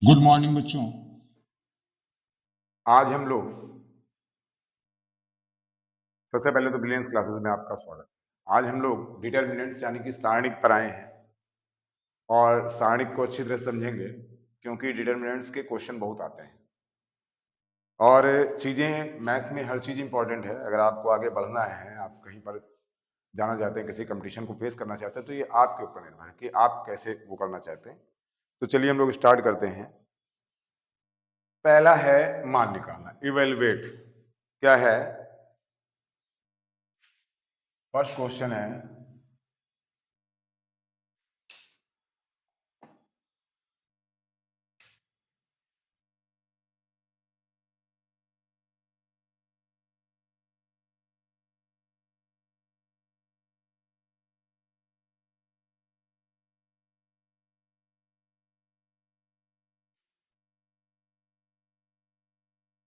Good morning बच्चों। आज हम लोग सबसे पहले तो ब्रिलियंस क्लासेस में आपका स्वागत। आज हम लोग डिटर्मिनेंट्स यानी कि सारणिक पर आए हैं और सारणिक को अच्छी तरह से समझेंगे क्योंकि डिटर्मिनेंट्स के क्वेश्चन बहुत आते हैं और चीज़ें मैथ में हर चीज़ इंपॉर्टेंट है। अगर आपको आगे बढ़ना है, आप कहीं पर जाना चाहते हैं, किसी कंपटीशन को फेस करना चाहते हैं, तो ये आपके ऊपर निर्भर है कि आप कैसे वो करना चाहते हैं। तो चलिए हम लोग स्टार्ट करते हैं। पहला है मान निकालना, इवेलुएट। क्या है? फर्स्ट क्वेश्चन है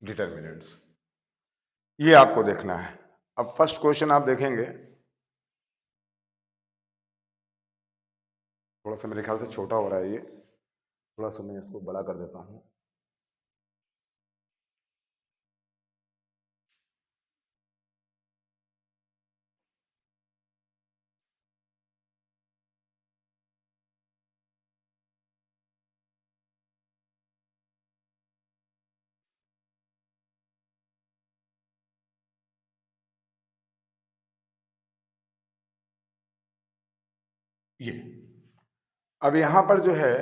डिटर्मिनेंट्स। ये आपको देखना है। अब फर्स्ट क्वेश्चन आप देखेंगे, थोड़ा सा मेरे ख्याल से छोटा हो रहा है ये, थोड़ा सा मैं इसको बड़ा कर देता हूं। ये अब यहां पर जो है,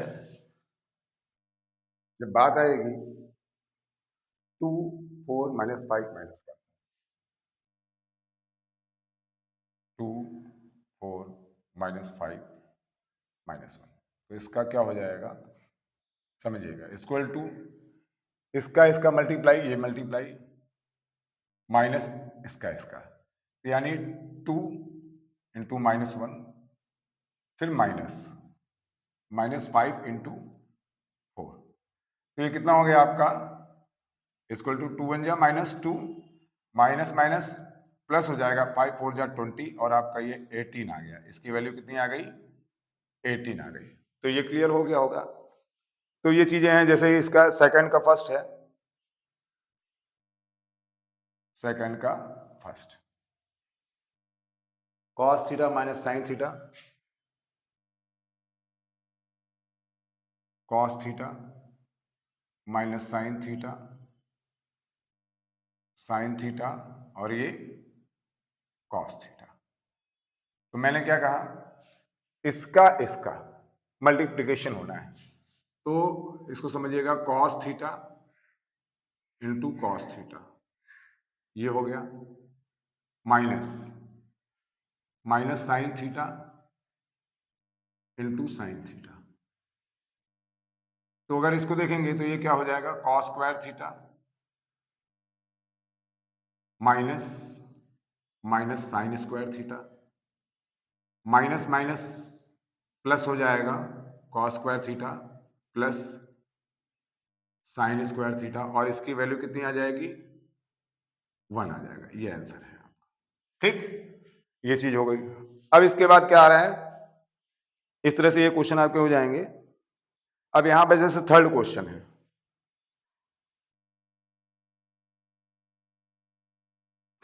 जब बात आएगी 2 4 -5 -1 तो इसका क्या हो जाएगा समझिएगा। इक्वल टू इसका इसका मल्टीप्लाई, ये मल्टीप्लाई माइनस इसका इसका, यानी 2 × -1 फिर -5 × 4। तो ये कितना हो गया आपका? Equal to 2 × 1 = -2, minus minus plus हो जाएगा, 5 4 = 20 और आपका ये 18 आ गया। इसकी वैल्यू कितनी आ गई? 18 आ गई। तो ये क्लियर हो गया होगा। तो ये चीजें हैं, जैसे इसका सेकंड का फर्स्ट है, सेकंड का first, cos theta minus sine theta, cos theta minus sine theta, sine theta और ये cos थीटा। तो मैंने क्या कहा, इसका इसका मल्टीप्लिकेशन होना है, तो इसको समझिएगा cos theta into cos theta, ये हो गया, minus minus sine theta into sine theta. तो अगर इसको देखेंगे तो ये क्या हो जाएगा, cos square theta minus minus sine square theta, minus minus plus हो जाएगा, cos square theta plus sine square theta, और इसकी वैल्यू कितनी आ जाएगी? 1 आ जाएगा। ये आंसर है आपका। ठीक, ये चीज हो गई। अब इसके बाद क्या आ रहा है, इस तरह से ये क्वेश्चन आपके हो जाएंगे। अब यहां पर जैसे थर्ड क्वेश्चन है,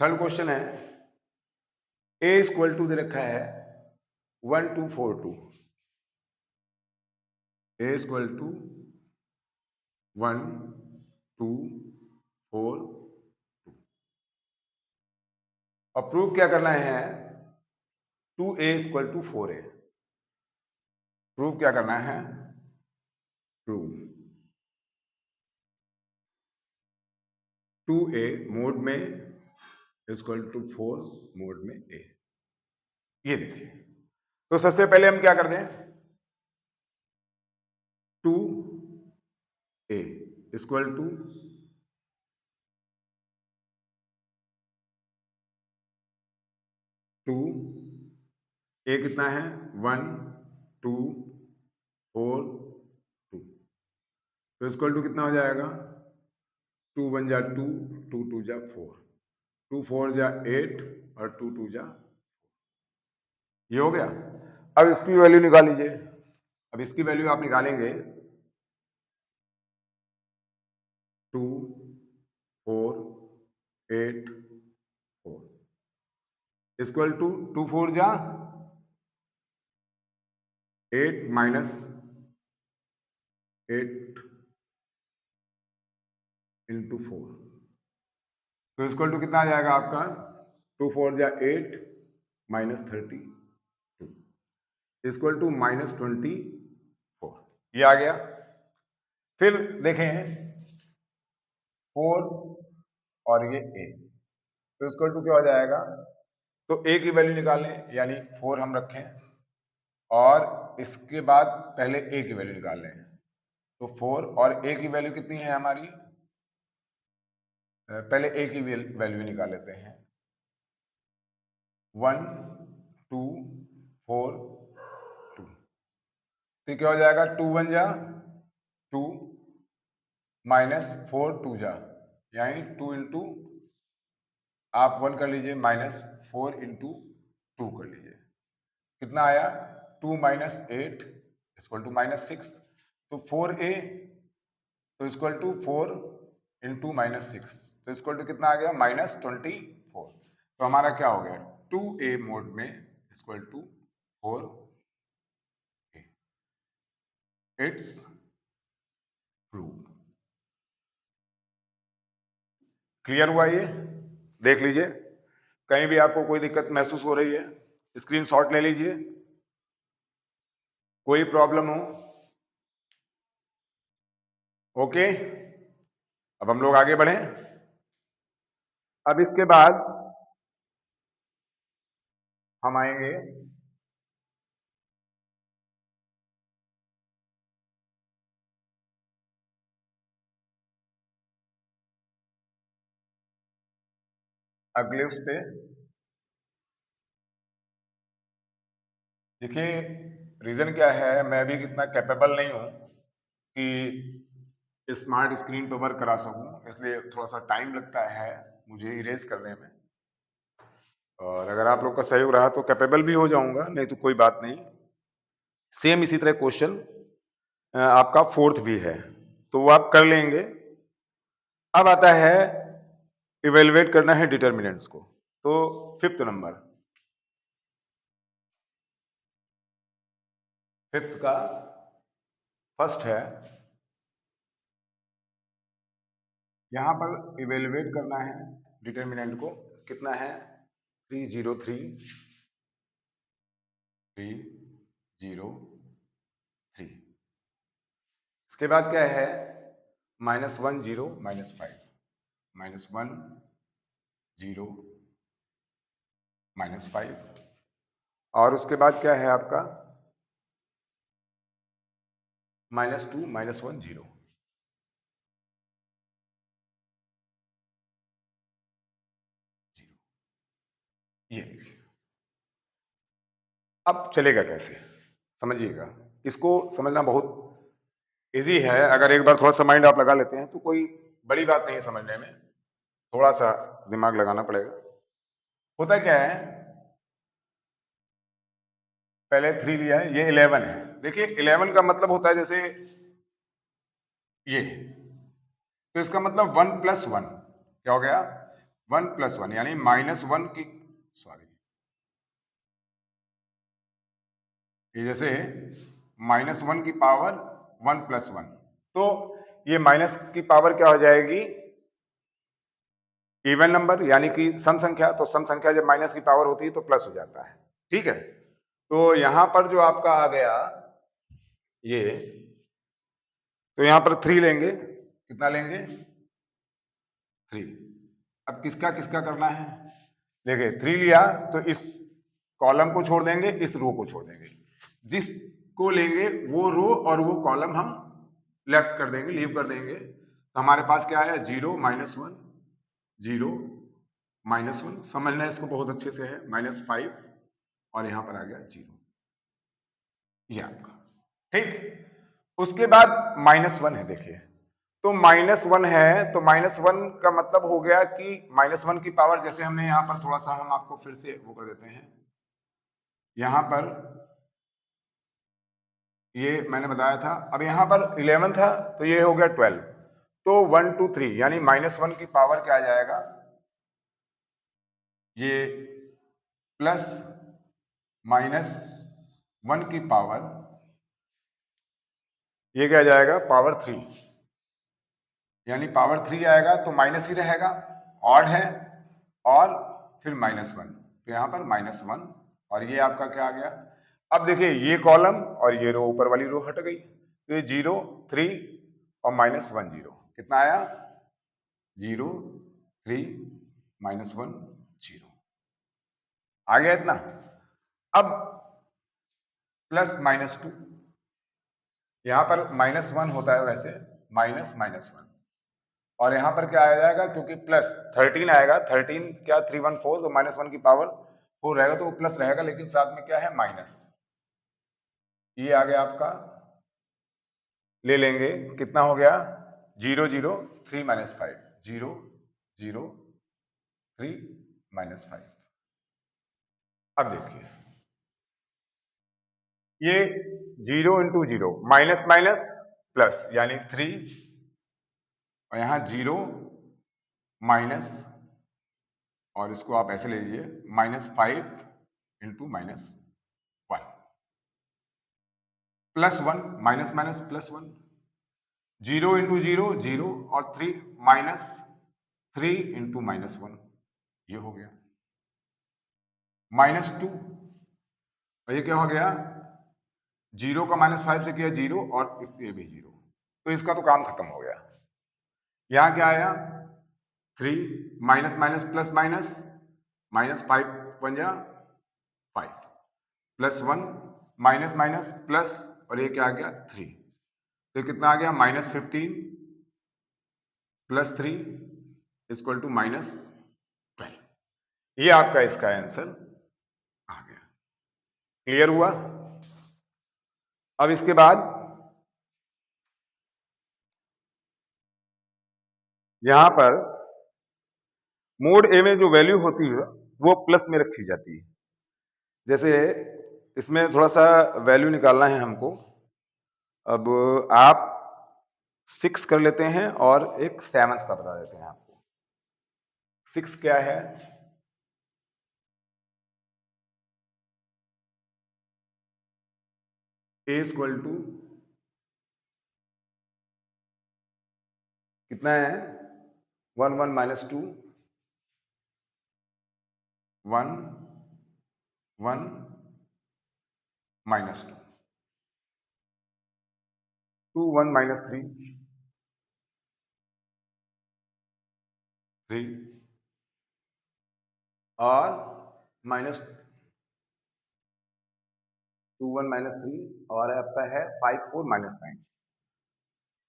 थर्ड क्वेश्चन है a इक्वल टू दे रखा है 1 2 4 2, a इक्वल टू 1 2 4 2, और प्रूव क्या करना है, 2a equal to 4a। Prove क्या करना है, प्रूव 2a मोड में इक्वल टू 4 मोड में a। ये देखिए, तो सबसे पहले हम क्या कर दें, 2a इक्वल टू 2, a कितना है, 1 2 4 2, तो इक्वल टू कितना हो जाएगा, 2 1 जा 2, 2 2 जा 4, 2 4 जा 8 और 2 2 जा, ये हो गया। अब इसकी वैल्यू निकाल लीजिए। अब इसकी वैल्यू आप निकालेंगे 2 4 8 4 इक्वल टू 2 4 जा 8 माइनस 8 इंटू 4 तो इक्वल टू कितना आ जाएगा आपका 2 4 जा 8 माइनस 32 इक्वल टू माइनस 24 ये आ गया। फिर देखें 4 और ये a तो इक्वल टू क्या हो जाएगा तो a की वैल्यू निकालें यानी 4 हम रखें और इसके बाद पहले a की वैल्यू निकाल लें तो 4 और a की वैल्यू कितनी है हमारी पहले a की वैल्यू निकाल लेते हैं 1 2 4 2 तो क्या हो जाएगा 2 1 जा 2 माइनस 4 2 जा यानी 2 इंटू आप 1 कर लीजिए माइनस 4 इंटू 2 कर लीजिए कितना आया 2 माइनस 8 इक्वल टू माइनस 6 तो 4a तो इक्वल टू 4 इंटू माइनस 6 तो इक्वल टू कितना आ गया माइनस 24 तो हमारा क्या हो गया 2a मोड में equal to 4a it's prove. Clear हुआ ये देख लीजिए कहीं भी आपको कोई दिक्कत महसूस हो रही है स्क्रीनशॉट ले लीजिए कोई प्रॉब्लम हो ओके अब हम लोग आगे बढ़े। अब इसके बाद हम आएंगे अगले उस पे देखिए रीजन क्या है मैं भी कितना कैपेबल नहीं हूं कि स्मार्ट स्क्रीन पर वर्क करा सकूं इसलिए थोड़ा सा टाइम लगता है मुझे इरेज करने में और अगर आप लोग का सहयोग रहा तो कैपेबल भी हो जाऊंगा नहीं तो कोई बात नहीं। सेम इसी तरह क्वेश्चन आपका फोर्थ भी है तो वो आप कर लेंगे। अब आता है इवेलुएट करना है डिटर्मिनेंट्स को तो फिफ्थ नंबर फिफ्थ का फर्स्ट है यहां पर इवेलुएट करना है डिटर्मिनेंट को कितना है 303 303 इसके बाद क्या है -1 0 -5 -1 0 -5 और उसके बाद क्या है आपका -2 -1 0 ये अब चलेगा कैसे समझिएगा इसको समझना बहुत इजी है अगर एक बार थोड़ा सा माइंड आप लगा लेते हैं तो कोई बड़ी बात नहीं है समझने में थोड़ा सा दिमाग लगाना पड़ेगा। होता क्या है पहले 3 लिया है ये 11 है देखिए 11 का मतलब होता है जैसे ये तो इसका मतलब 1 + 1 क्या हो गया 1 + 1 यानी -1 की सॉरी ये जैसे -1 की पावर 1 + 1 तो ये माइनस की पावर क्या हो जाएगी इवन नंबर यानी कि सम संख्या तो सम संख्या जब माइनस की पावर होती है तो प्लस हो जाता है ठीक है। तो यहां पर जो आपका आ गया ये तो यहां पर 3 लेंगे कितना लेंगे 3 अब किसका किसका करना है देखिए 3 लिया तो इस कॉलम को छोड़ देंगे इस रो को छोड़ देंगे जिसको लेंगे वो रो और वो कॉलम हम लेफ्ट कर देंगे लीव कर देंगे तो हमारे पास क्या आया 0 -1 0 -1 समझना इसको बहुत अच्छे से है -5 और यहां पर आ गया 0 ये आपका ठीक। उसके बाद -1 है देखिए तो -1 है तो -1 का मतलब हो गया कि -1 की पावर जैसे हमने यहां पर थोड़ा सा हम आपको फिर से वो कर देते हैं यहां पर ये मैंने बताया था अब यहां पर 11 था तो ये हो गया 12 तो 1 2 3 यानी -1 की पावर क्या आ जाएगा, ये प्लस -1 की पावर, ये क्या आ जाएगा, पावर 3, यानी पावर 3 आएगा तो माइनस ही रहेगा, ऑड है, और फिर -1, तो यहां पर -1, और ये आपका क्या आ गया। अब देखिए ये कॉलम और ये रो, ऊपर वाली रो हट गई, तो ये 0 3 और -1 0, कितना आया, 0 3 -1 0, आ गया इतना। अब +-2, यहां पर -1 होता है वैसे, -1, और यहां पर क्या आ जाएगा, क्योंकि प्लस 13 आएगा, 13 क्या 314, तो -1 की पावर 4 रहेगा, तो वो प्लस रहेगा, लेकिन साथ में क्या है, माइनस, ये आ गया आपका, ले लेंगे, कितना हो गया, 0 0 3 -5, 0 0 3 -5। अब देखिए ये 0 × 0, माइनस माइनस प्लस, यानी 3, और यहां 0 माइनस, और इसको आप ऐसे ले लीजिए, -5 × -1, +1, माइनस माइनस +1, 0 × 0 0, और 3 -3 × -1, ये हो गया, -2, और ये क्या हो गया, 0 का -5 से किया 0, और इससे भी 0, तो इसका तो काम खत्म हो गया। यहां क्या आया, 3 माइनस माइनस प्लस माइनस, -5 1 जा 5, +1 माइनस माइनस प्लस, और ये क्या आ गया, 3, तो कितना आ गया, -15 +3 इक्वल टू -12, ये आपका इसका आंसर आ गया। क्लियर हुआ। अब इसके बाद यहां पर मोड ए में जो वैल्यू होती है वो प्लस में रखी जाती है। जैसे इसमें थोड़ा सा वैल्यू निकालना है हमको, अब आप 6 कर लेते हैं और एक 7th का बता देते हैं आपको। 6 क्या है, ए इक्वल टू कितना है, 1 1 -2 1 1 -2 2 1 -3 3, और -2 1 -3, और आपका है 5 4 -9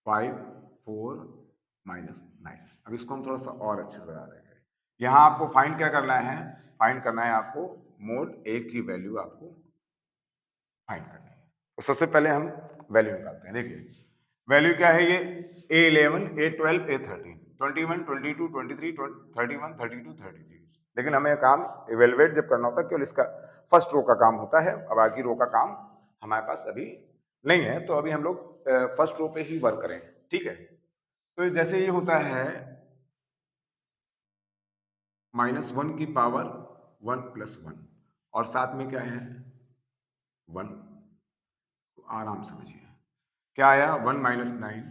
5 4 -9। अब इसको हम थोड़ा सा और अच्छे से बता देंगे। यहाँ आपको फाइंड क्या करना है, फाइंड करना है आपको मोड ए की वैल्यू, आपको फाइंड करनी है। तो सबसे पहले हम वैल्यू निकालते हैं। देखिए वैल्यू क्या है, ये A11 A12 A13 21 22 23 31 32 33, लेकिन हमें काम इवेलुएट जब करना होता है केवल इसका फर्स्ट रो का काम होता है, अब बाकी रो का काम हमारे पास अभी नहीं है, तो अभी हम लोग फर्स्ट रो पे ही वर्क करें, ठीक है। तो जैसे ये होता है -1 की पावर 1 + 1, और साथ में क्या है 1, तो आराम समझिए क्या आया, 1 - 9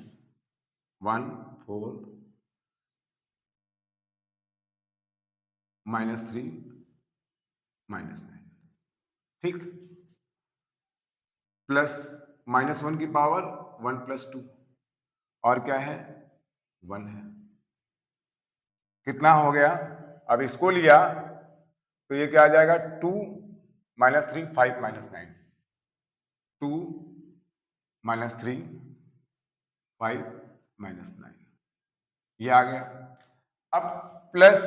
1 4 -3 -9, ठीक, प्लस -1 की पावर 1 + 2, और क्या है 1 है, कितना हो गया, अब इसको लिया तो ये क्या आ जाएगा, 2 -3 5 -9 2 -3 5 -9, ये आ गया। अब प्लस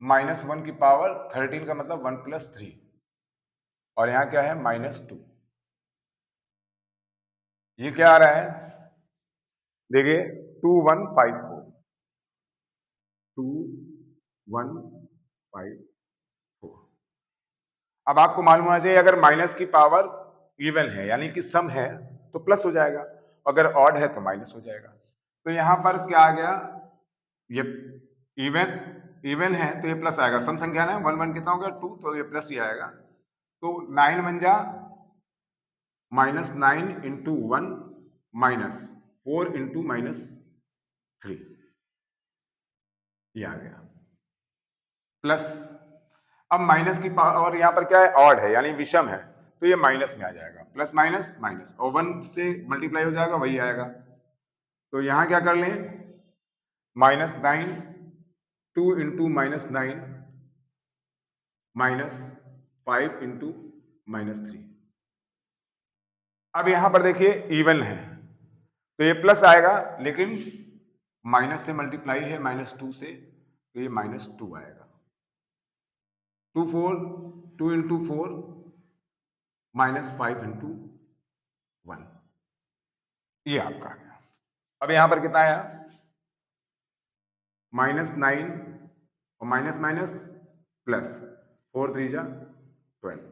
-1 की पावर 13 का मतलब 1 + 3, और यहां क्या है -2, ये क्या आ रहा है, देखिए 2 1 5 4 2 1 5 4। अब आपको मालूम होना चाहिए अगर माइनस की पावर इवन है यानी कि सम है तो प्लस हो जाएगा, अगर ऑड है तो माइनस हो जाएगा। तो यहाँ पर क्या आ गया, ये इवन इवन है तो ये प्लस आएगा, सम संख्या है, 1 1 कितना हो गया 2, तो ये प्लस ही आएगा। तो 9 बन जा -9 इंटू 1 -4 इंटू -3, ये आ गया प्लस। अब माइनस की पावर यहाँ पर क्या है, ऑड है यानी विषम है, तो ये माइनस में आ जाएगा, प्लस माइनस माइनस, और 1 से मल्टीप्लाई हो जाएगा, वही आएगा। तो यहाँ क्या कर लें, -9 2 इंटू -9 -5 इंटू -3। अब यहां पर देखिए इवन है तो ये प्लस आएगा, लेकिन माइनस से मल्टीप्लाई है -2 से, तो ये -2 आएगा। 2 4 2 इंटू 4 -5 इंटू 1, ये आपका आ गया। अब यहां पर कितना आया, -9 और माइनस माइनस प्लस, 4 3 जा 12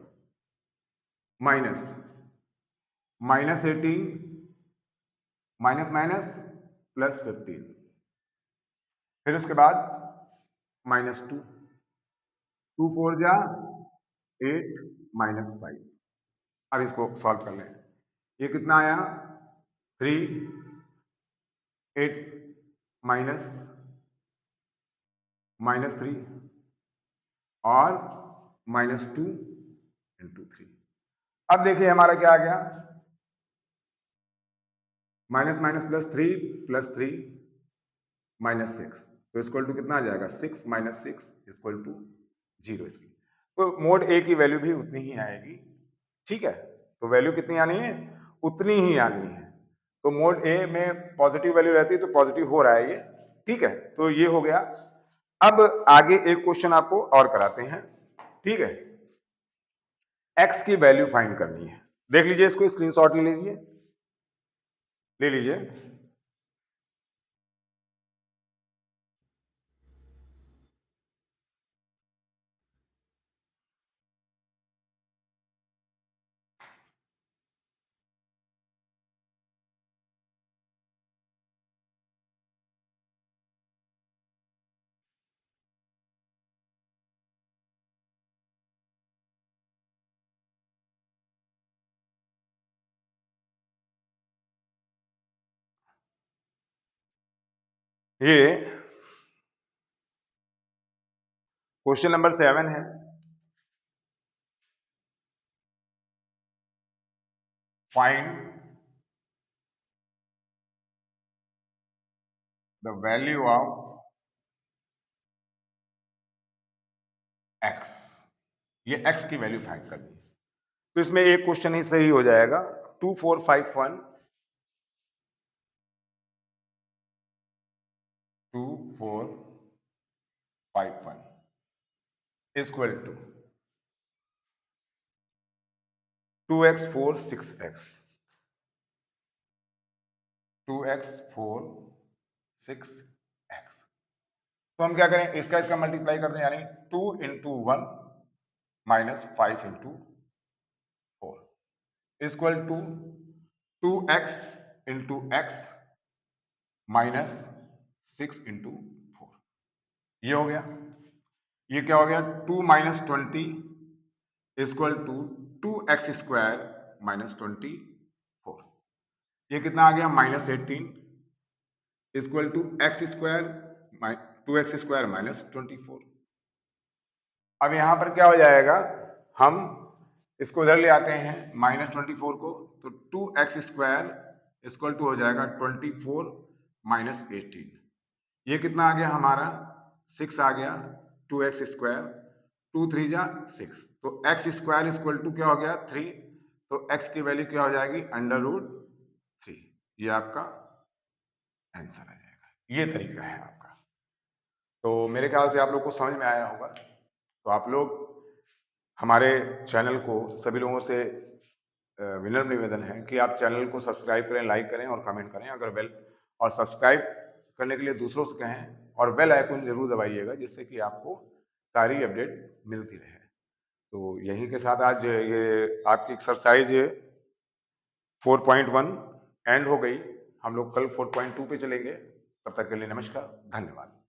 माइनस -18 माइनस माइनस +15, फिर उसके बाद -2 2 4 जा 8 -5। अब इसको सॉल्व कर लें, ये कितना आया 3 8 माइनस -3 और -2 इंटू 3। अब देखिए हमारा क्या आ गया, माइनस माइनस +3 +3 -6, तो इक्वल टू कितना आ जाएगा 6 - 6 इक्वल टू 0 इसकी। तो मोड ए की वैल्यू भी उतनी ही आएगी, ठीक है। तो वैल्यू कितनी आनी है, उतनी ही आनी है। तो मोड ए में पॉजिटिव वैल्यू रहती है तो पॉजिटिव हो रहा है ये, ठीक है। तो ये हो गया। अब आगे एक क्वेश्चन आपको और कराते हैं, ठीक है। एक्स की वैल्यू फाइंड करनी है, देख लीजिए, इसको स्क्रीनशॉट ले लीजिए, ले लीजिए। ये क्वेश्चन नंबर 7 है। Find the value of x, ये एक्स की वैल्यू फाइंड करनी है। तो इसमें एक क्वेश्चन ही सही हो जाएगा, 2 4 5 1 2 4 5 1 equal to 2x 4 6x 2x 4 6x। तो हम क्या करें, इसका मल्टीप्लाई कर दें, यानी 2 into 1 -5 into 4 equal to 2x into x -6 into 4, ये हो गया। ये क्या हो गया, 2 - 20 इक्वल टू 2x स्क्वायर -24, ये कितना आ गया -18 equal to x square 2x square -24। अब यहां पर क्या हो जाएगा, हम इसको इधर ले आते हैं -24 को, तो 2x स्क्वायर इक्वल टू हो जाएगा 24 -18, ये कितना आ गया हमारा 6 आ गया, 2x स्क्वायर 2 3 जा 6, तो x स्क्वायर इक्वल टू क्या हो गया 3, तो x की वैल्यू क्या हो जाएगी √3, ये आपका आंसर आ जाएगा। ये तरीका है आपका। तो मेरे ख्याल से आप लोग को समझ में आया होगा। तो आप लोग हमारे चैनल को, सभी लोगों से विनम्र निवेदन है कि आप चैनल को सब्सक्राइब करें, लाइक करें और कमेंट करें, अगर बेल और सब्सक्राइब करने के लिए दूसरों से कहें, और बेल आइकन जरूर दबाइएगा, जिससे कि आपको सारी अपडेट मिलती रहे। तो यहीं के साथ आज ये आपकी एक्सरसाइज 4.1 एंड हो गई। हम लोग कल 4.2 पे चलेंगे। तब तक के लिए नमस्कार, धन्यवाद।